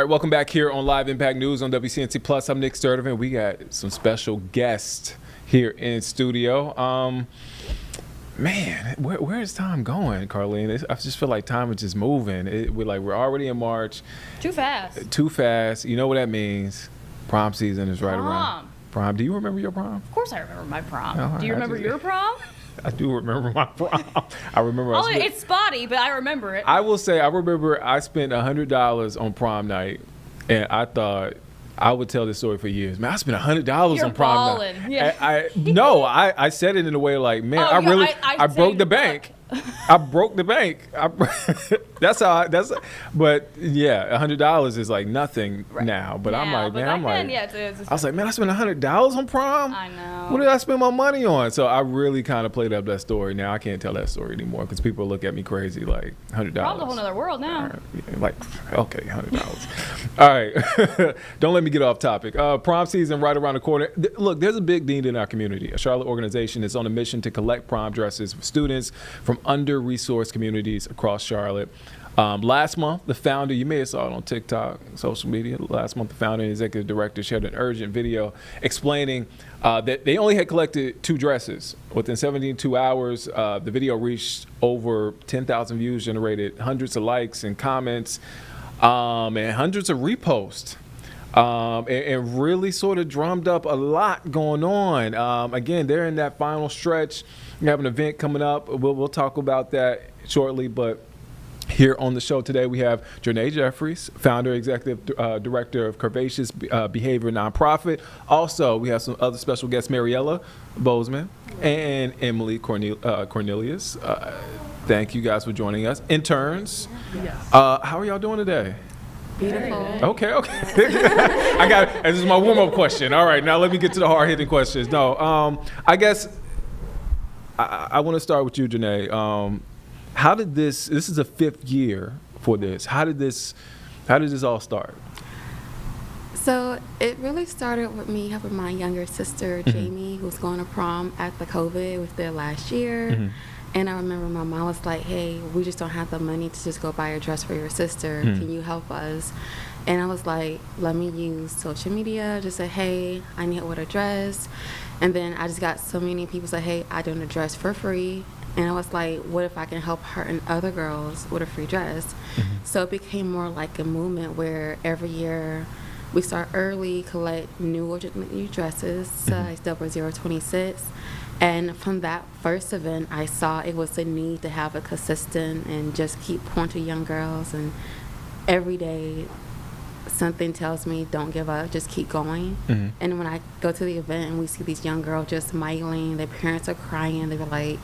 All right, welcome back here on Live Impact News on WCNC Plus. I'm Nick Sturdivant. We got some special guests here in studio. Man, where is time going, Carlene? I just feel like time is just moving. We're already in March. Too fast. Too fast. You know what that means? Prom season is right Prom. around. Prom. Do you remember your prom? Of course I remember my prom. Oh, Do you remember your prom? I do remember my prom. I remember. It's spotty, but I remember it. I will say I remember I spent $100 on prom night, and I thought I would tell this story for years. Man, I spent $100 on prom night. Yeah. I said it in a way like, man, I broke the bank. I broke the bank. But yeah, $100 is like nothing now. But yeah, I'm like, man, I was like, man, I spent $100 on prom. I know. What did I spend my money on? So I really kind of played up that story. Now I can't tell that story anymore because people look at me crazy like $100. Probably a whole other world now. Right, yeah, like, okay, $100. All right, don't let me get off topic. Prom season right around the corner. Look, there's a big need in our community. A Charlotte organization is on a mission to collect prom dresses for students from under-resourced communities across Charlotte. Last month, the founder, you may have saw it on TikTok, social media, last month the founder and executive director shared an urgent video explaining that they only had collected 2 dresses. Within 72 hours, the video reached over 10,000 views, generated hundreds of likes and comments, and hundreds of reposts. And really sort of drummed up a lot going on. Again, they're in that final stretch. We have an event coming up. We'll talk about that shortly, but here on the show today, we have Janae Jeffries, founder, executive director of Curvaceous Behavior nonprofit. Also, we have some other special guests, Mariella Bozeman and Emily Cornelius. Thank you guys for joining us. Interns, how are y'all doing today? Beautiful. Okay. This is my warm-up question. All right, now let me get to the hard-hitting questions. No, I guess I want to start with you, Janae. How did this is the 5th year for this. How did this all start? So it really started with me helping my younger sister, Jamie, who was going to prom at the COVID. It was their last year. Mm-hmm. And I remember my mom was like, hey, we just don't have the money to just go buy a dress for your sister. Mm-hmm. Can you help us? And I was like, let me use social media. Just say, hey, I need help with a dress. And then I just got so many people say, hey, I doing a dress for free. And I was like, what if I can help her and other girls with a free dress? Mm-hmm. So it became more like a movement where every year we start early, collect new dresses, size 026. And from that first event, I saw it was a need to have a consistent and just keep pointing to young girls. And every day, something tells me, don't give up, just keep going. Mm-hmm. And when I go to the event and we see these young girls just smiling, their parents are crying, they were like,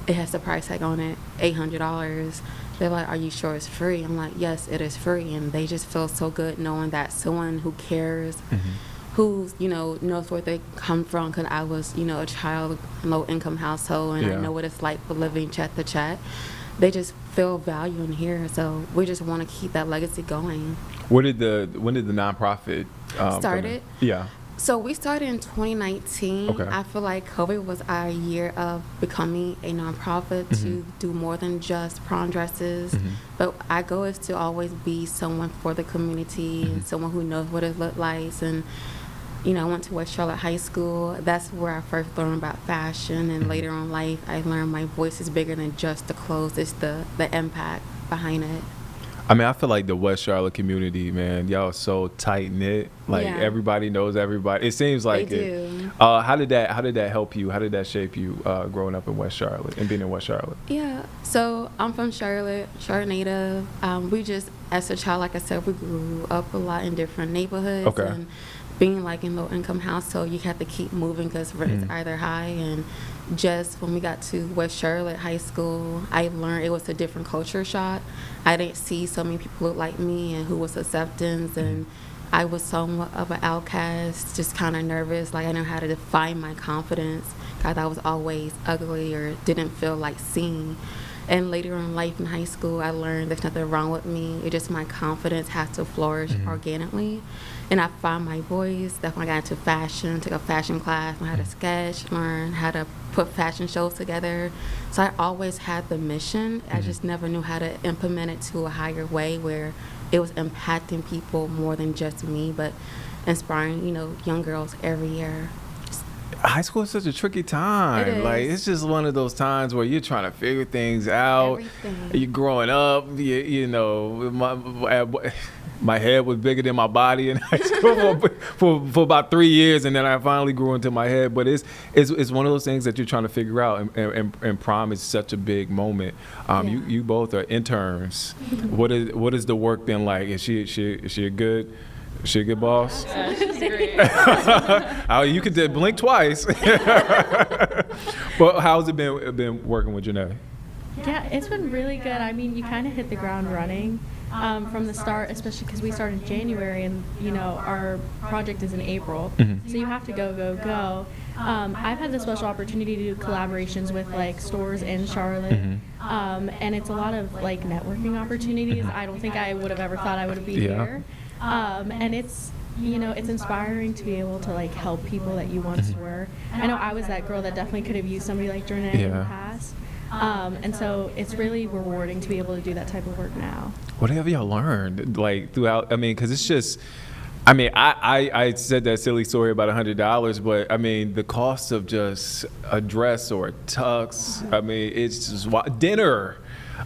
it has the price tag on it, $800. They're like, are you sure it's free? I'm like, yes, it is free. And they just feel so good knowing that someone who cares, who, knows where they come from, because I was, a child, low-income household, and I know what it's like for living check to check. They just feel value in here, so we just want to keep that legacy going. When did the nonprofit started? Yeah. So we started in 2019. Okay. I feel like COVID was our year of becoming a nonprofit to do more than just prom dresses. But our goal is to always be someone for the community and someone who knows what it looks like. And I went to West Charlotte High School. That's where I first learned about fashion. And later on in life, I learned my voice is bigger than just the clothes. It's the impact behind it. I mean, I feel like the West Charlotte community, man, y'all are so tight knit. Like everybody knows everybody. It seems like they it. Do. How did that help you? How did that shape you growing up in West Charlotte and being in West Charlotte? Yeah. So I'm from Charlotte native. We just, as a child, like I said, we grew up a lot in different neighborhoods. Okay. And being like in low-income household, you have to keep moving because rent is either high. And just when we got to West Charlotte High School, I learned it was a different culture shock. I didn't see so many people look like me and who was acceptance, and I was somewhat of an outcast, just kind of nervous. Like I didn't know how to define my confidence because I was always ugly or didn't feel like seen. And later in life in high school, I learned there's nothing wrong with me. It's just my confidence has to flourish organically. And I found my voice. That's when I got into fashion, took a fashion class, learned how to sketch, learned how to put fashion shows together. So I always had the mission. I just never knew how to implement it to a higher way where it was impacting people more than just me, but inspiring, young girls every year. High school is such a tricky time. It is. Like, it's just one of those times where you're trying to figure things out. Everything. You're growing up. My head was bigger than my body in high school for about 3 years, and then I finally grew into my head. But it's one of those things that you're trying to figure out, and prom is such a big moment. You both are interns. What is the work been like? Is she a good? Is she a good boss? Yeah, she's great. Oh, you could blink twice. But how's it been working with Janae? Yeah, it's been really good. I mean, you kind of hit the ground running from the start, especially because we started in January, and our project is in April, so you have to go. I've had the special opportunity to do collaborations with like stores in Charlotte, and it's a lot of like networking opportunities. I don't think I would have ever thought I would be here. And it's it's inspiring to be able to like help people that you once were. I know I was that girl that definitely could have used somebody like Janae in the past. And so it's really rewarding to be able to do that type of work now. What have y'all learned like throughout? I mean, because it's just, I mean, I said that silly story about $100, but I mean, the cost of just a dress or a tux, I mean, it's just dinner.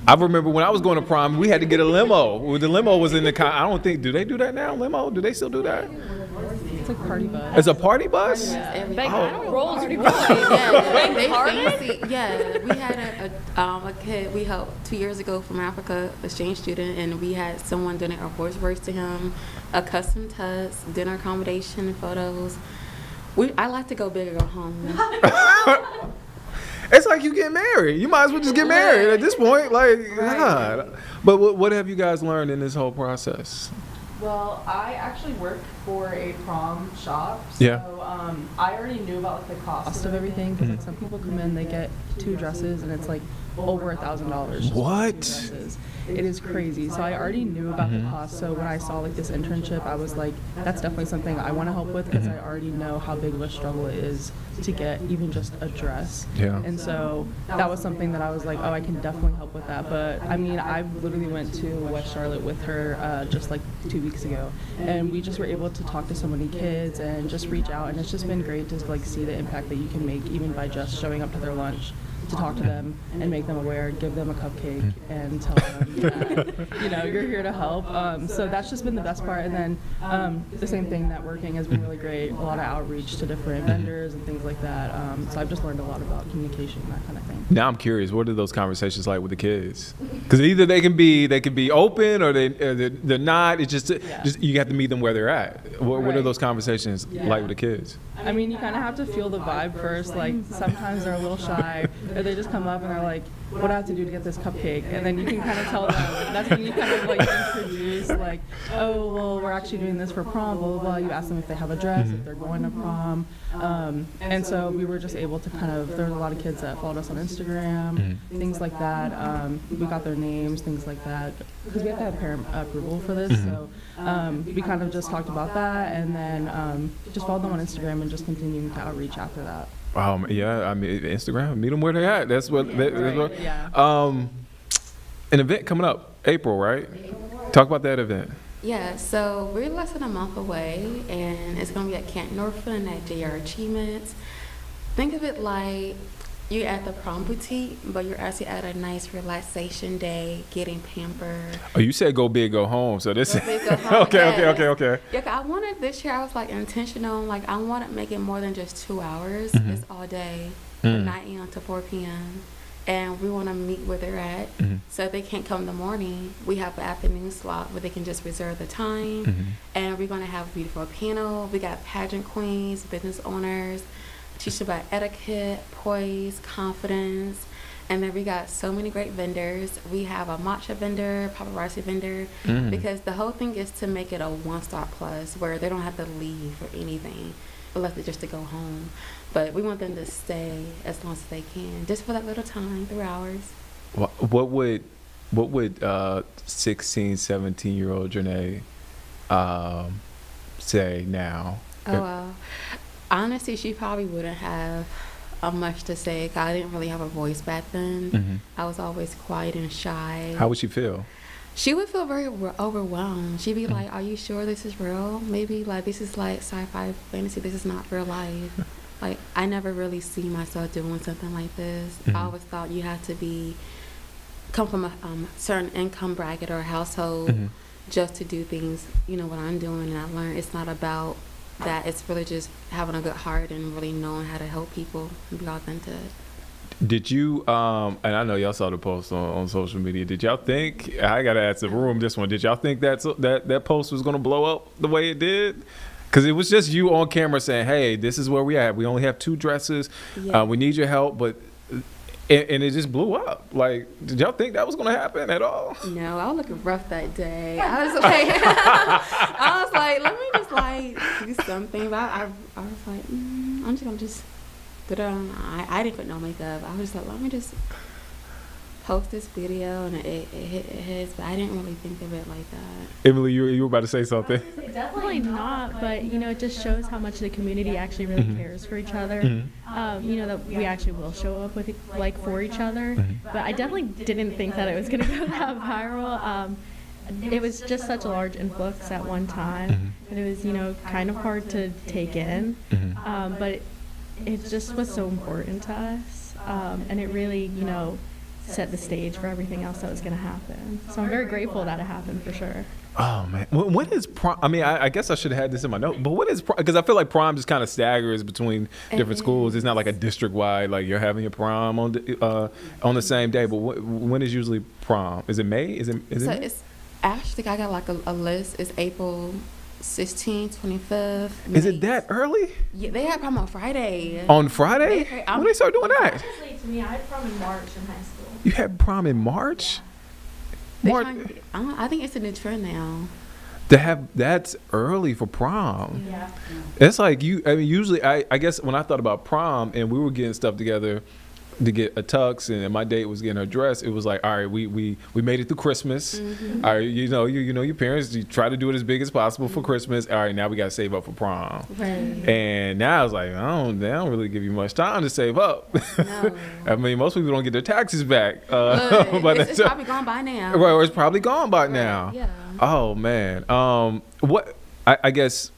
I remember when I was going to prom, we had to get a limo. The limo was in the I don't think, do they do that now, limo? Do they still do that? It's like party bus. It's a party bus? Rolls Royce. Yeah, they fancy. Yeah, we had a kid we helped 2 years ago from Africa, exchange student, and we had someone donate our Rolls Royce to him, a custom tux, dinner accommodation, photos. I like to go big or go home. It's like you get married. You might as well just get married at this point. Like, God. But what have you guys learned in this whole process? Well, I actually work for a prom shop, so I already knew about like, the cost of everything, because like, some people come in, they get 2 dresses, and it's like over $1,000. What? Dresses. It is crazy. So I already knew about the cost. So when I saw like this internship, I was like, that's definitely something I want to help with, because I already know how big of a struggle it is to get even just a dress. Yeah. And so that was something that I was like, oh, I can definitely help with that. But I mean, I literally went to West Charlotte with her just like 2 weeks ago, and we just were able to talk to so many kids and just reach out, and it's just been great to like see the impact that you can make even by just showing up to their lunch, to talk to them and make them aware, give them a cupcake, and tell them that you're here to help. So that's just been the best part. And then the same thing, networking has been really great. A lot of outreach to different vendors and things like that. So I've just learned a lot about communication and that kind of thing. Now I'm curious, what are those conversations like with the kids? Because either they can be open or they're not. It's just you have to meet them where they're at. What are those conversations like with the kids? I mean, you kind of have to feel the vibe first. Like sometimes they're a little shy, or they just come up and they're like, what do I have to do to get this cupcake? And then you can kind of tell them. That's when you kind of like introduce like, oh, well, we're actually doing this for prom, blah, blah, blah. You ask them if they have a dress, if they're going to prom. And so we were just able to kind of, there were a lot of kids that followed us on Instagram, things like that. We got their names, things like that, because we have to have parent approval for this. So we kind of just talked about that, and then just followed them on Instagram and just continuing to outreach after that. Yeah, I mean, Instagram, meet them where they're at. That's what. Yeah. An event coming up, April, right? Talk about that event. Yeah, so we're less than a month away, and it's going to be at Camp Northland at JR Achievements. Think of it like you're at the prom boutique, but you're actually at a nice relaxation day, getting pampered. Oh, you said go big, go home. So this. Go big, go home. Okay. Yeah, I wanted this year. I was like intentional. Like I want to make it more than just 2 hours. It's all day, from 9 a.m. to 4 p.m. And we want to meet where they're at. So if they can't come in the morning, we have an afternoon slot where they can just reserve the time. And we're going to have a beautiful panel. We got pageant queens, business owners, teach about etiquette, poise, confidence. And then we got so many great vendors. We have a matcha vendor, paparazzi vendor, because the whole thing is to make it a one-stop plus where they don't have to leave for anything, unless it's just to go home. But we want them to stay as long as they can, just for that little time, 3 hours. What would 16, 17-year-old Janae say now? Oh, well. Honestly, she probably wouldn't have much to say, 'cause I didn't really have a voice back then. I was always quiet and shy. How would she feel? She would feel very overwhelmed. She'd be like, "Are you sure this is real? Maybe like this is like sci-fi fantasy. This is not real life." Like I never really see myself doing something like this. I always thought you had to come from a certain income bracket or household just to do things. You know what I'm doing, and I learned it's not about that. It's really just having a good heart and really knowing how to help people and be authentic. Did you, and I know y'all saw the post on social media, did y'all think, I got to ask the room this one, did y'all think that post was going to blow up the way it did? Because it was just you on camera saying, hey, this is where we at. We only have 2 dresses. Yeah. We need your help. But and it just blew up. Like, did y'all think that was going to happen at all? No, I was looking rough that day. I was like, I was like, let me just like do something. But I was like, I'm just gonna just put it on. I didn't put no makeup. I was just like, let me just post this video, and it hits. But I didn't really think of it like that. Emily, you were about to say something. Definitely not, but you know, it just shows how much the community actually really cares for each other. You know, that we actually will show up with like for each other. But I definitely didn't think that it was gonna go that viral. It was just such a large influx at one time, and it was, you know, kind of hard to take in. But it just was so important to us, and it really, you know, set the stage for everything else that was going to happen. So I'm very grateful that it happened for sure. Oh man, when is prom? I mean, I guess I should have had this in my note. But what is prom? Because I feel like prom just kind of staggers between different schools. It's not like a district wide. Like you're having your prom on the same day. But when is usually prom? Is it May? Is it? So May? it's actually, I got like a list. It's April 16th, 25th. Is May. it that early? Yeah, they had prom on Friday. On Friday? When they start doing that? Honestly, to me, I had prom in March in high school. You had prom in March? I think it's a new trend now. That's early for prom. Yeah. It's like I mean, usually I guess when I thought about prom and we were getting stuff together to get a tux and my date was getting her dress, it was like, all right, we made it through Christmas. All right, you know your parents, you try to do it as big as possible for Christmas. All right, now we got to save up for prom. Right. And now it's like, they don't really give you much time to save up. No. I mean, most people don't get their taxes back. Look, it's probably gone by now. Right, or it's probably gone by Right, now. yeah. Oh man. What I guess,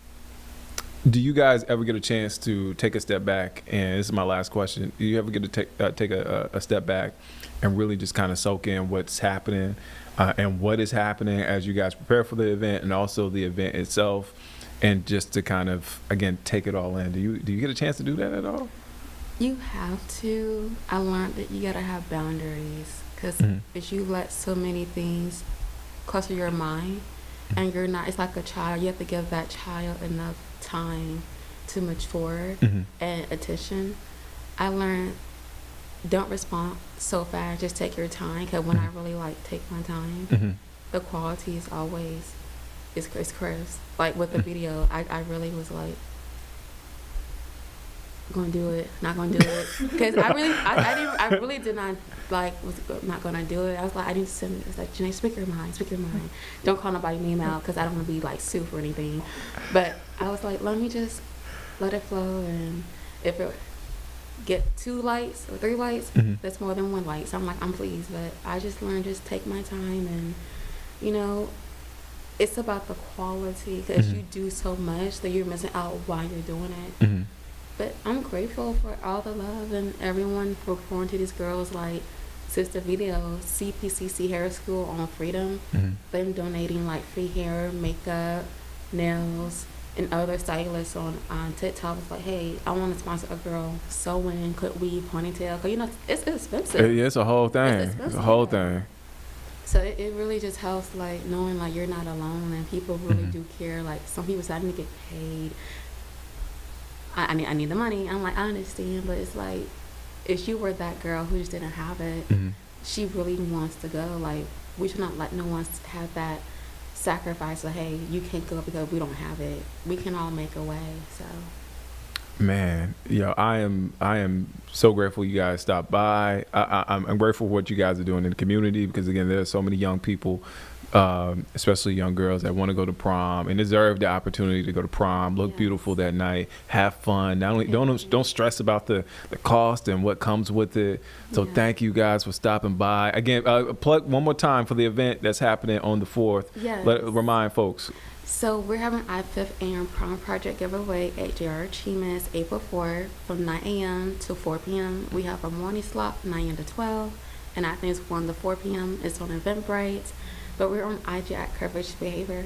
do you guys ever get a chance to take a step back? And this is my last question. Do you ever get to take a step back and really just kind of soak in what's happening and what is happening as you guys prepare for the event and also the event itself, and just to kind of, again, take it all in? Do you get a chance to do that at all? You have to. I learned that you gotta have boundaries, because if you let so many things cluster your mind, and you're not, it's like a child. You have to give that child enough time to mature and attention. I learned, don't respond so fast. Just take your time, because when I really take my time, the quality is always it's crisp. Like with the video, I really was like, gonna do it, not gonna do it, because I really did not was not gonna do it. I was like, I need to send it. It's like, Janae, speak your mind. Don't call nobody name out, because I don't want to be like sued or anything. But I was like, let me just let it flow, and if it get 2 lights or 3 lights, that's more than 1 light. So I'm like, I'm pleased. But I just learned, just take my time, and it's about the quality, because you do so much that you're missing out while you're doing it. But I'm grateful for all the love and everyone for pouring to these girls, like Sister Video, CPCC Hair School on Freedom, them donating free hair, makeup, nails, and other stylists on TikTok was like, hey, I want to sponsor a girl sewing, cut weave, ponytail, because it's expensive. Yeah, it's a whole thing. It's a whole thing. So it really just helps, knowing you're not alone, and people really do care. Some people say, I need to get paid. I need the money. I'm like, I understand, but it's like, if you were that girl who just didn't have it, she really wants to go. We should not let no one have that sacrifice of, hey, you can't go because we don't have it. We can all make a way. So, man, I am so grateful you guys stopped by. I'm grateful for what you guys are doing in the community, because again, there are so many young people especially young girls that want to go to prom and deserve the opportunity to go to prom, look beautiful that night, have fun. Not only don't stress about the cost and what comes with it. So thank you guys for stopping by. Again, plug one more time for the event that's happening on the 4th. Yes. Remind folks. So we're having our 5th annual prom project giveaway at JR Chimas April 4th from 9 a.m. to 4 p.m. We have a morning slot from 9 a.m. to 12, and I think it's 1 to 4 p.m. It's on Eventbrite. But we're on IG at Curvaceous Behavior.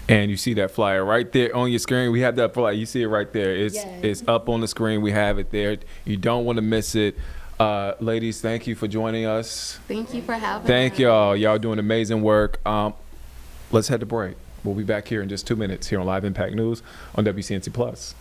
And you see that flyer right there on your screen. We have that flyer. You see it right there. It's up on the screen. We have it there. You don't want to miss it. Ladies, thank you for joining us. Thank you for having us. Thank y'all. Y'all doing amazing work. Let's head to break. We'll be back here in just 2 minutes here on Live Impact News on WCNC Plus.